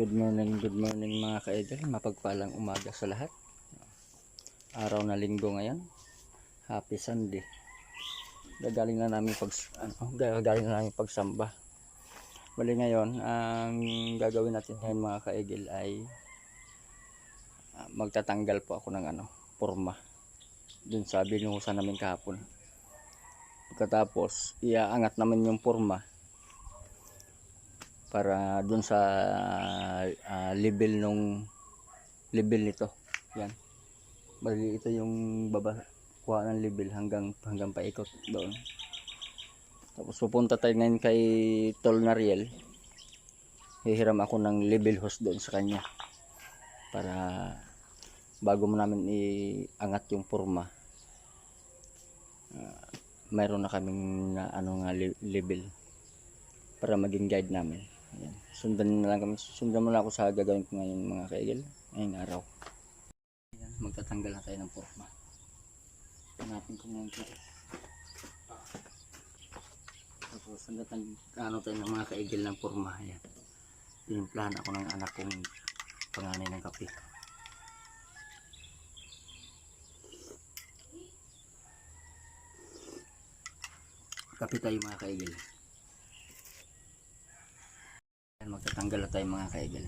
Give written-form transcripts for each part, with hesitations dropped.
Good morning mga ka-idol. Mapagpalang umaga sa lahat. Araw na linggo ngayon. Happy Sunday. Gagaling na namin pagsamba. Bali ngayon, ang gagawin natin ngayon mga ka-idol ay magtatanggal po ako ng porma dun sa binuhusan namin kahapon. Pagkatapos, iaangat naman yung porma para dun sa level nito. Yan. Bali ito yung kuha ng level hanggang paikot doon. Tapos pupunta tayo ngayon kay Tol Nariel. Hihiram ako ng level hose doon sa kanya para bago mo namin iangat yung porma, mayroon na kaming level para maging guide namin. Ayan. Sundan mo lang ako sa gagawin ko ngayon mga kaigil, ngayong araw. Ayan, magtatanggal na tayo ng porma. Hanapin ko ngayon ito. Tapos tayo ng mga kaigil ng porma. Ayan. Tinimplahan ako ng anak kong panganay ng kape. Kape tayo mga kaigil. Magtatanggal na tayo mga kaigil.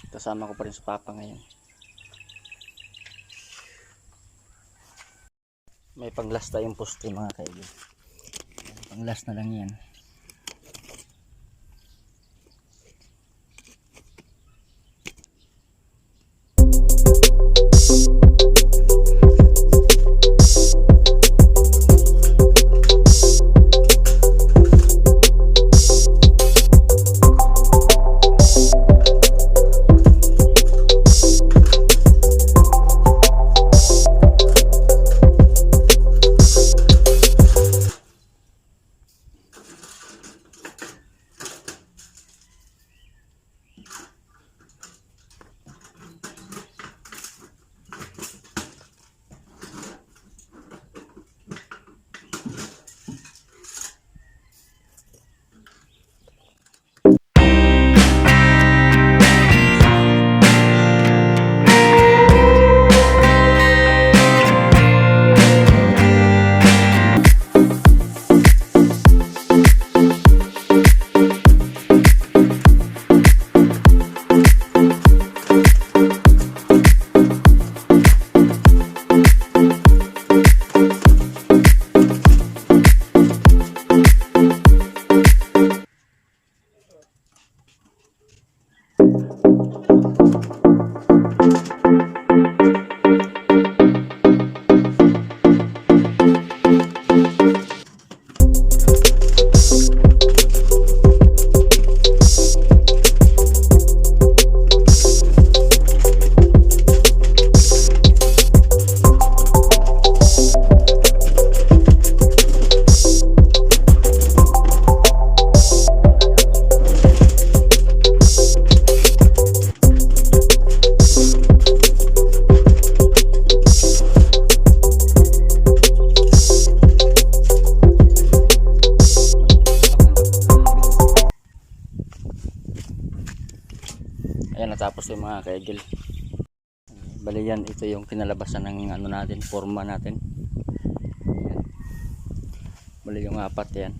Kasama ko pa rin sa papa ngayon. May panglas tayong poste mga kaibigan. Panglas na lang yan. Ayan, natapos yung mga kaigil. Bali yan, ito yung kinalabasan ng ano natin, forma natin. Yan. Bali yung apat yan.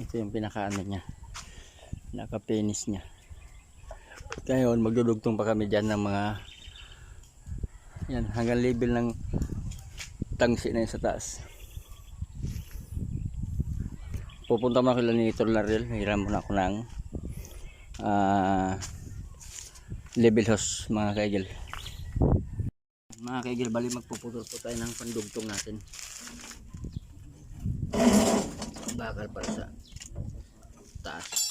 Ito yung pinakaano niya, pinaka-penis niya. Ngayon magdudugtong pa kami dyan ng mga yan, hanggang level ng tangsi na yun sa taas. Pupunta mo na kila ni Tornarel, hiram muna ako ng level hose mga kaigil. Mga kaigil, bali magpuputol po tayo ng pandugtong natin. Bakal para sa taas.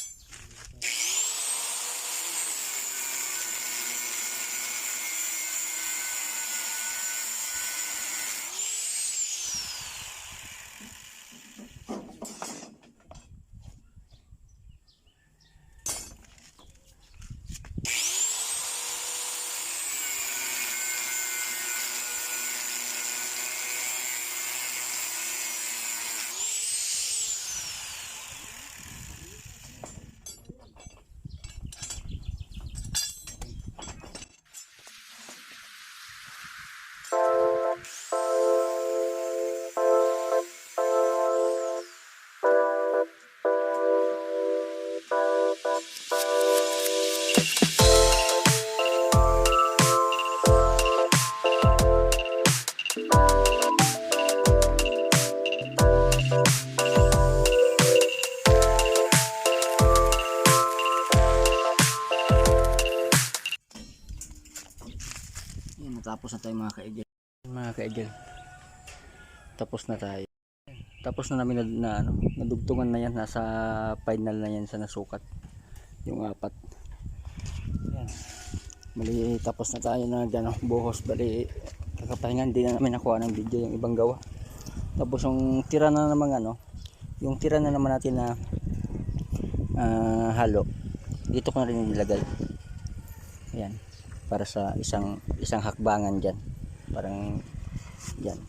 Tapos na tayo mga kaigil. Mga kaigil, tapos na tayo. Tapos na namin ano, nadugtungan na yan. Nasa final na yan sa nasukat yung apat. Yan. Bali tapos na tayo na gano, buhos. Bali kakapahingan, hindi na namin nakuha ng video yung ibang gawa. Tapos yung tira na naman ano, yung tira na naman natin na halo, dito ko na rin nilagay. Ayan, para sa isang hakbangan dyan, parang yan.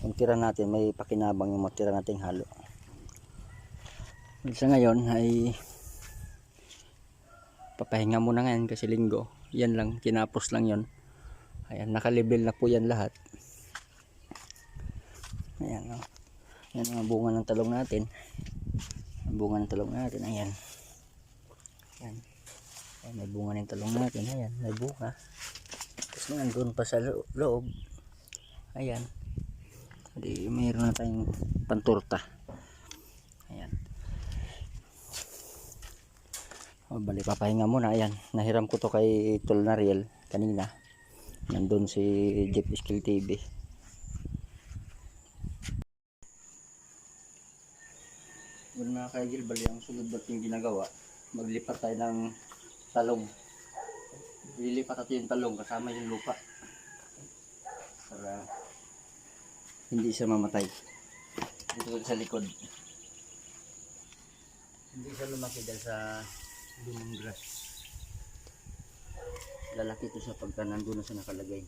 Yung tira natin may pakinabang yung matira nating halo. Sa ngayon ay papahinga muna ngayon kasi linggo. Yan lang, kinapos lang yon. Ayan, naka-level na po yan lahat. Ayan, oh. Yan ang bunga ng talong natin. Ang bunga ng talong natin, ayan. Ayan. Ayan, may bunga ng talong natin. Ayan, may bunga. Tapos nandun pa sa loob. Ayan. Di mayroon na tayong panturta. Ayan. O, bali papahinga muna. Ayan, nahiram ko to kay Tolnariel kanina. Nandun si Jeff Skill TV. Well, mga kaigil, bali ang sunod natin ginagawa, maglipat tayo ng talong. Lilipat natin yung talong kasama yung lupa para hindi siya mamatay. Dito sa likod, hindi siya lumaki dahil sa lumang grass. Lalaki ito sa pagka nandun na siya nakalagay.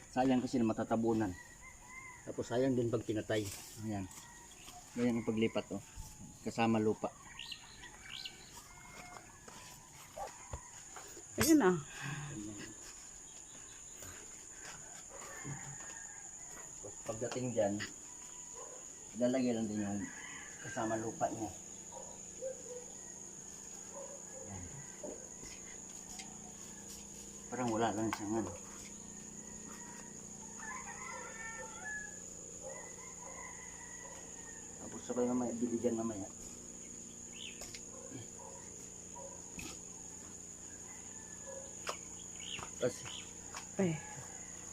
Sayang kasi na matatabunan. Tapos sayang din pag pinatay. Ayan. Ganyan ang paglipat, oh. Kasama lupa. Ayan ah. Tapos pagdating dyan, ilalagay lang din yung kasama lupa niya. Ayan. Parang wala lang siyang ano. Tapos sabay mamaya, biligan mamaya.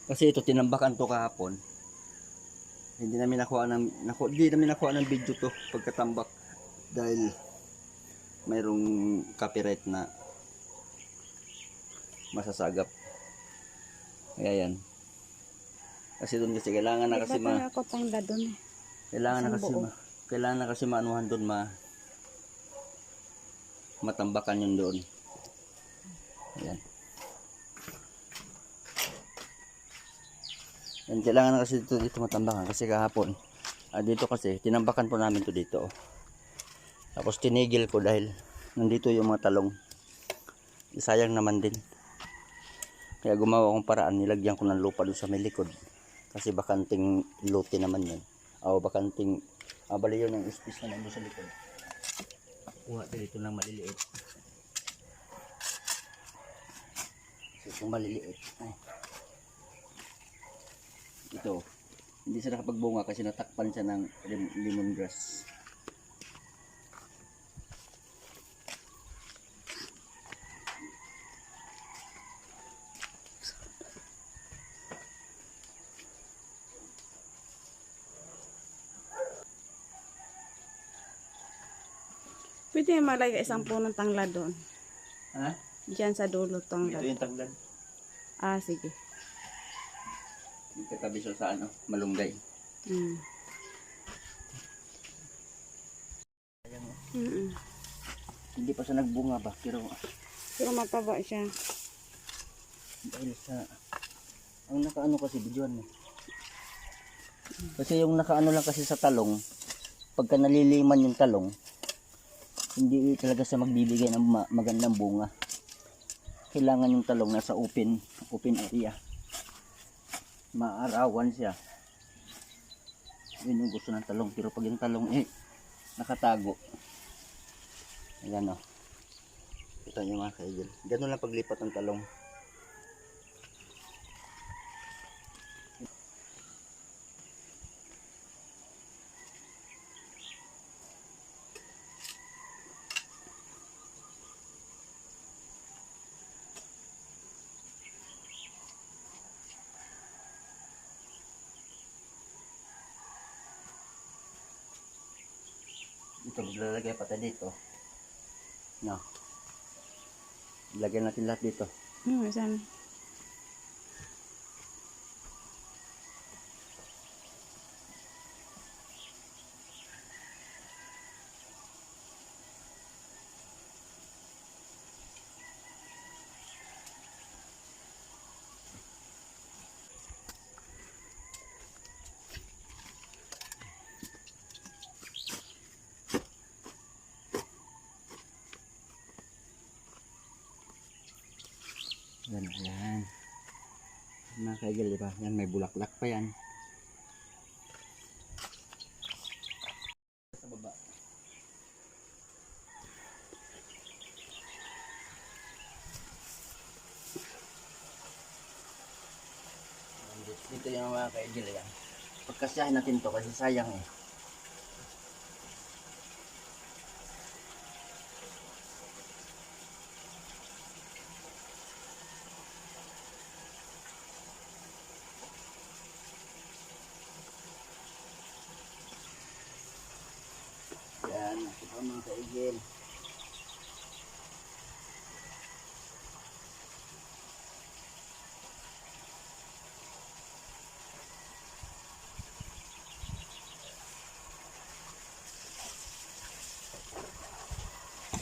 Kasi ito tinambakan to kahapon. Hindi namin nakuha ng video to pagkatambak dahil mayroong copyright na masasagap. Kaya yan. Kasi doon kasi kailangan na kasi kailangan na kasi maanuhan doon matambakan yun doon. Ayan. Yan, kailangan kasi dito matambakan kasi kahapon. Dito kasi, tinambakan po namin to dito. Oh. Tapos tinigil ko dahil nandito yung mga talong. Sayang naman din. Kaya gumawa akong paraan, nilagyan ko ng lupa doon sa may likod. Kasi bakanting lote naman yun. O bakanting, bali yun ang space na nandun sa likod. Kuha dito ng maliliit. Kasi itong maliliit. Ay. Ito, hindi siya nakapagbunga kasi natakpan siya ng lemongrass. Pwede malagay isang punong tanglad doon. Ha? Diyan sa dulo Ito tanglad. yung tanglad. Sige. Katabi siya sa ano, malunggay. Mm. Mm-mm. Hindi pa siya nagbunga ba, pero mataba siya. dahil sa ang nakaano kasi videoan mo. Kasi yung nakaano lang kasi sa talong, pagka naliliman yung talong, hindi talaga siya magbibigay ng magandang bunga. Kailangan yung talong nasa open area. Maarawan siya. Yun yung gusto ng talong. Pero pag yung talong nakatago. Ayan o. Kita nyo mga kaigil. Ganun lang paglipat ng talong. Ito, maglalagay pa tayo dito. No. Ilagay natin lahat dito. Saan? Yan. Mga kaigil, diba? Yan, may bulaklak pa yan. Sa baba. Dito yung mga kaigil, yan. Pagkasyahin natin to kasi sayang eh. Yan, ito mga kaigil.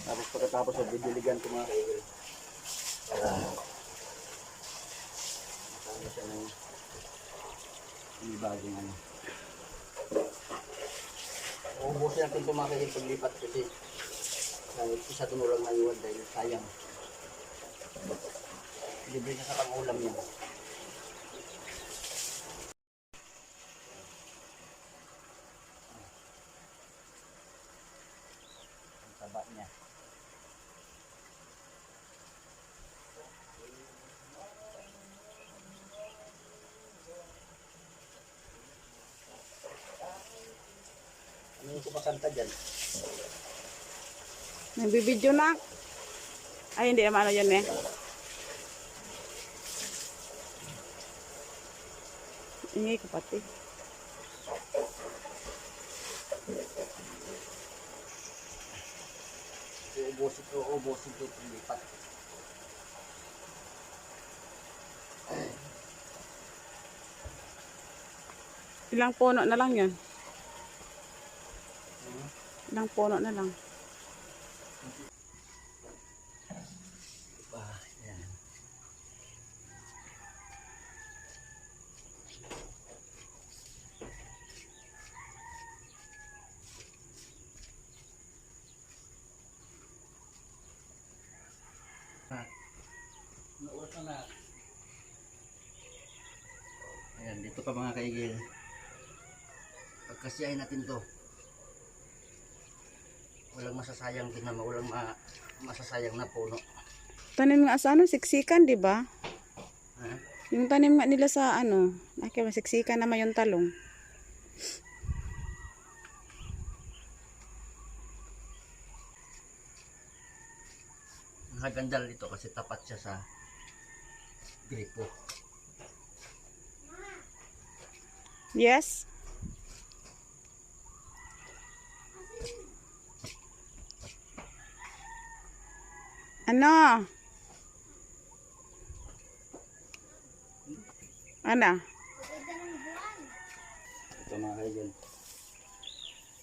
Tapos pagkatapos ay didiligan ko mga kaigil. Para makano siya ng bagong ano. Uubusin natin ito mga kaigil paglipat kasi isa tunulang na iwan dahil sayang. Libre na sa pang-ulam niya. Ang taba niya. Ano yung kumakanta dyan? Nagbibidyo na. Ay, hindi naman ano yun eh. Ingay ko pati. Uubusin ko lipat. Ilang puno na lang yun. Ilang puno na lang. Yan. pa mga kaigil. Pagkasiyahin natin to. Walang masasayang din naman, walang masasayang na puno. Tanim nga sa ano, siksikan, di ba? Ha? Yung tanim nga nila sa ano, siksikan naman yung talong. Nakagandal ito kasi tapat siya sa gripo. Yes? Ano? Ano? Ito mga kaigil.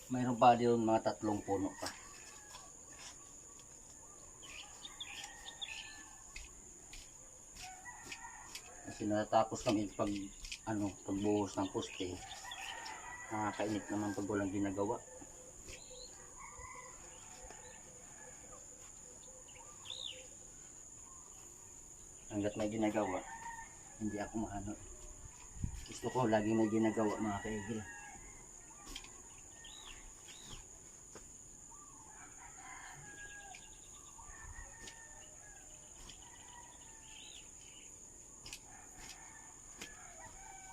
Mayroon pa din mga 3 puno pa. Kasi natapos kami pagbuhos ng poste. Nakakainit naman pag walang ginagawa. Hanggat may ginagawa, hindi ako maano. Gusto ko lagi may ginagawa mga kaigil.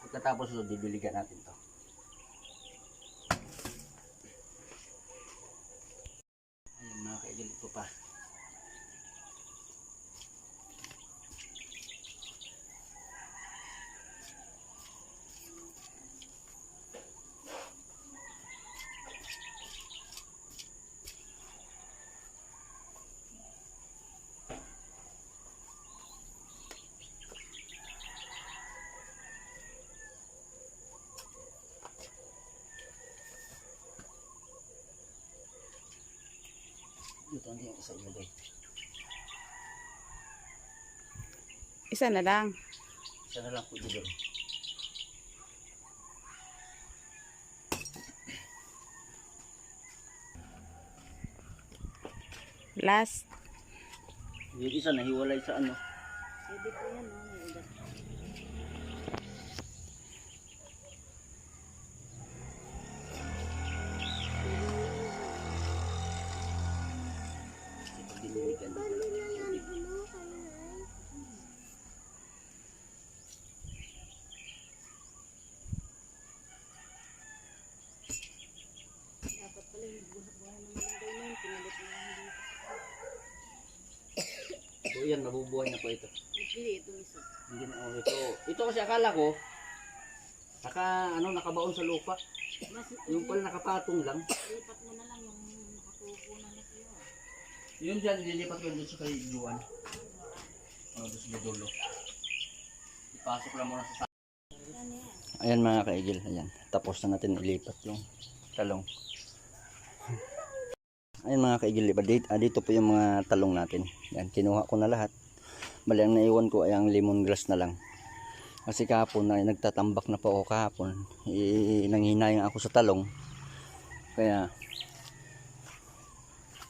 Pagkatapos ito, didiligan natin to. Ayan mga kaigil, ito pa. Dito hindi yung isa ilagay. Isa na lang. Isa na lang po dito. Last. Yung isa nahiwalay sa ano. Pwede po yan, no? May ugat. Ito diniligan dito. Dapat pala yung buhay naman ng ganyan. Pinalit na lang dito. So yan, nabubuhay na po ito. Hindi, itong isa. Hindi na ito kasi akala ko nakabaon sa lupa. Yung pala nakapatong lang. Lipat mo na lang yung nakatuko na na sa'yo. Yun dyan, lilipat ko dito sa kay Juan. Doon sa dulo. Ipasok lang muna sa ayan mga kaigil, ayan. Tapos na natin ilipat yung talong. Ayan mga kaigil, dito po yung mga talong natin. Yan, kinuha ko na lahat. Bali ang naiwan ko ay ang lemongrass na lang. Kasi kahapon ay nagtatambak na po ako kahapon. Nanghinayang ako sa talong. Kaya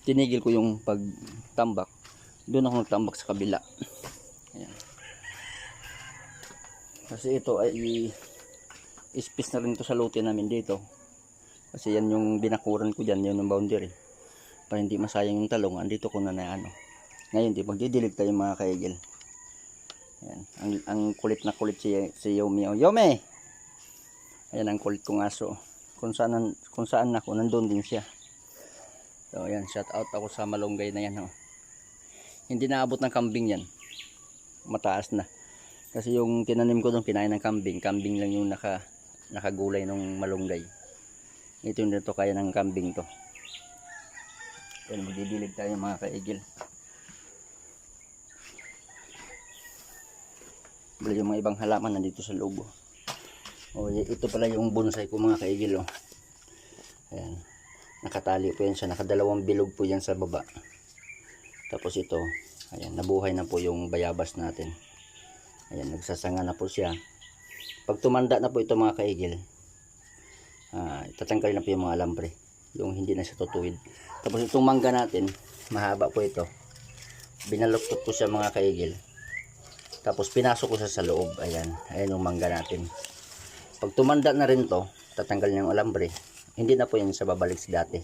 tinigil ko yung pagtambak. Doon ako nagtambak sa kabila. Ayan. Kasi ito ay ispis na rin ito sa lote namin dito. Kasi yan yung binakuran ko dyan, yun yung boundary. Para hindi masayang yung talong, andito ko na ano. Ngayon, magdidilig tayo mga kaigil. Ayan. Ang kulit na kulit si Yomi. Yomi! Ayan ang kulit kong aso. Kung saan ako, nandun din siya. So ayan, shout out ako sa malunggay na yan. Hindi naabot ng kambing yan. Mataas na. Kasi yung tinanim ko doon, kinain ng kambing. Kambing lang yung nakagulay ng malunggay. Ito yung dito kaya ng kambing to. Ayan, magdidilig tayo mga kaigil. Bali yung mga ibang halaman nandito sa loob. Ito pala yung bonsai ko mga kaigil. Ayan. Nakatali po yan siya. Nakadalawang bilog po yan sa baba. Tapos ito, ayan, nabuhay na po yung bayabas natin. Ayan, nagsasanga na po siya. Pag tumanda na po ito mga kaigil, tatanggalin na po yung mga alambre. Yung hindi na siya tutuwid. Tapos itong mangga natin, mahaba po ito. Binaluktot ko siya mga kaigil. Tapos pinasok ko siya sa loob. Ayan, ayan yung mangga natin. Pag tumanda na rin to, tatanggal niya yung alambre. Hindi na po yan sa babalik sa dati.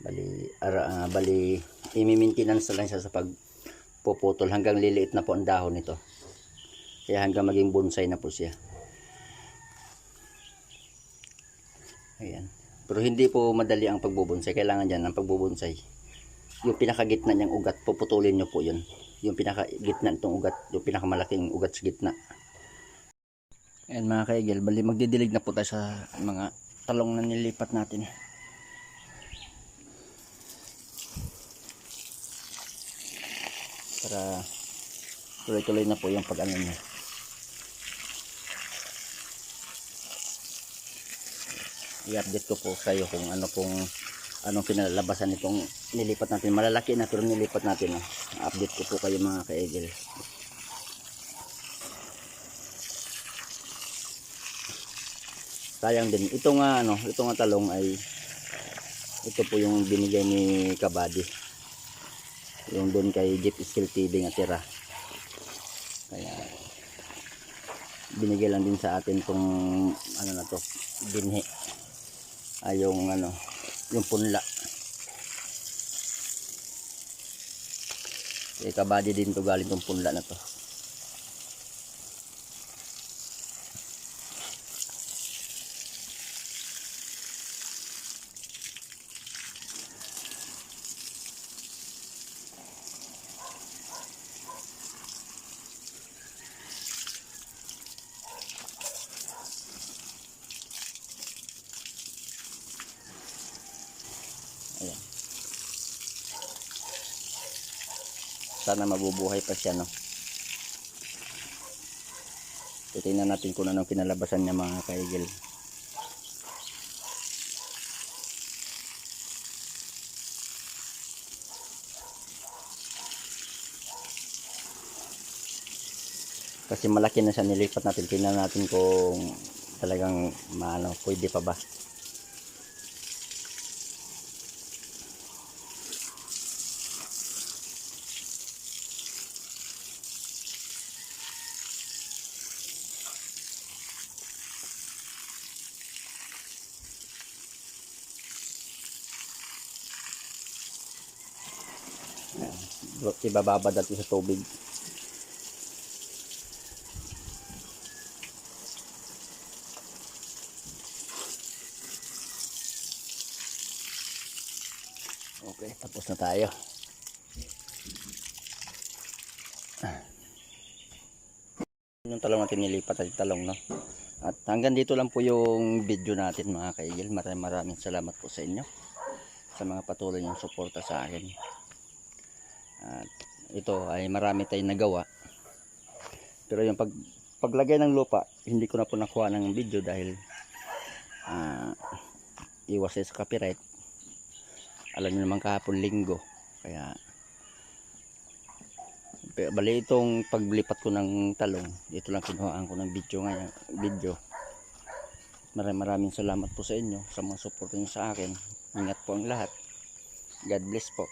Bali, i-maintenance lang siya sa pagpuputol hanggang liliit na po ang dahon nito. Kaya hanggang maging bonsai na po siya. Ayan. Pero hindi po madali ang pagbubonsai. Kailangan dyan ang pagbubonsai. Yung pinakagitna niyang ugat, puputulin nyo po yun. Yung pinakagitna nitong ugat, yung pinakamalaking ugat sa gitna. Ayan mga kaigil, bali magdidilig na po tayo sa mga talong na nilipat natin. Para tuloy-tuloy na po yung pag-ano niya. I-update ko po sa iyo kung anong pinalabasan nitong nilipat natin. Malalaki na pero nilipat natin. Update ko po kayo mga kaigil. Sayang din. Ito nga talong ay ito po yung binigay ni Kabady. Yung doon kay Jeep Skill TV nga tira. Kaya binigay lang din sa atin tong na to, binhi. Ay yung punla. Kay Kabady din to galing tong punla na to. Ayan. Sana mabubuhay pa siya, no? Titingnan natin kung anong kinalabasan niya mga kaigil. Kasi malaki na siya, nilipat natin. Tingnan natin kung talagang pwede pa ba. Ibababa natin sa tubig. Okay, tapos na tayo. Yung talong natin nilipat at talong, no? At hanggang dito lang po yung video natin mga kaigil. Maraming salamat po sa inyo sa mga patuloy niyong suporta sa akin. At ito ay marami tayong nagawa. Pero yung paglagay ng lupa, hindi ko na po nakuha ng video dahil iwas sa copyright. Alam niyo naman kahapon linggo. Kaya bali itong paglipat ko ng talong, dito lang kinuhaan ko ng video. Maraming salamat po sa inyo sa mga suporta niyo sa akin. Ingat po ang lahat. God bless po.